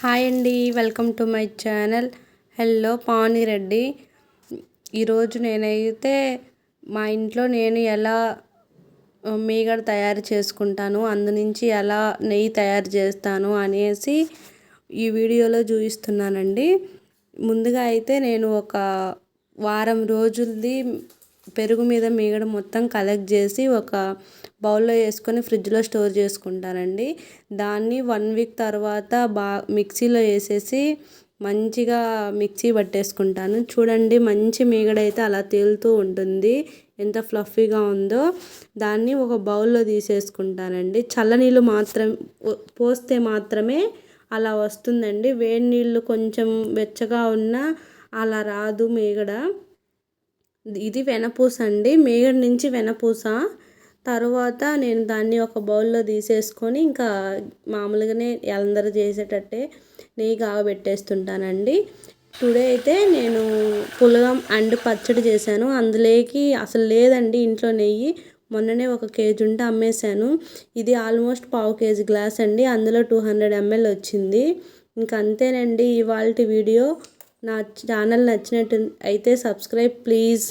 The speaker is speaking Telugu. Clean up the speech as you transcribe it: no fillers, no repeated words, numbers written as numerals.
హాయ్ అండి, welcome to my channel. Hello Pavani Reddy. ఈరోజు నేనైతే మా ఇంట్లో నేను ఎలా మీగడ తయారు చేసుకుంటాను, అందునుంచి ఎలా నెయ్యి తయారు చేస్తాను అనేసి ఈ వీడియోలో చూపిస్తున్నానండి. ముందుగా అయితే నేను ఒక వారం రోజులది పెరుగు మీద మీగడ మొత్తం కలెక్ట్ చేసి ఒక బౌల్లో వేసుకొని ఫ్రిడ్జ్లో స్టోర్ చేసుకుంటానండి. దాన్ని 1 వీక్ తర్వాత మిక్సీలో వేసేసి మంచిగా మిక్సీ పట్టేసుకుంటాను. చూడండి, మంచి మీగడ అయితే అలా తేలుతూ ఉంటుంది, ఎంత ఫ్లఫీగా ఉందో. దాన్ని ఒక బౌల్లో తీసేసుకుంటానండి. చల్లనీళ్ళు మాత్రం పోస్తే మాత్రమే అలా వస్తుందండి. వేడి నీళ్ళు కొంచెం వెచ్చగా ఉన్నా అలా రాదు మీగడ. ఇది వెనపూస అండి, మీగడ నుంచి వెనపూస. తర్వాత నేను దాన్ని ఒక బౌల్లో తీసేసుకొని ఇంకా మామూలుగానే అందరూ చేసేటట్టే నెయ్యి కాగబెట్టేస్తుంటానండి. టుడే అయితే నేను పులగం అండ్ పచ్చడి చేశాను. అందులోకి అసలు లేదండి ఇంట్లో నెయ్యి. మొన్ననే 1 కేజీ ఉంటే అమ్మేశాను. ఇది ఆల్మోస్ట్ 1/2 కేజీ గ్లాస్ అండి, అందులో 200 ml వచ్చింది. ఇంక అంతేనండి ఇవాల్టి వీడియో. నా ఛానల్ నచ్చినట్టు అయితే సబ్స్క్రైబ్ ప్లీజ్.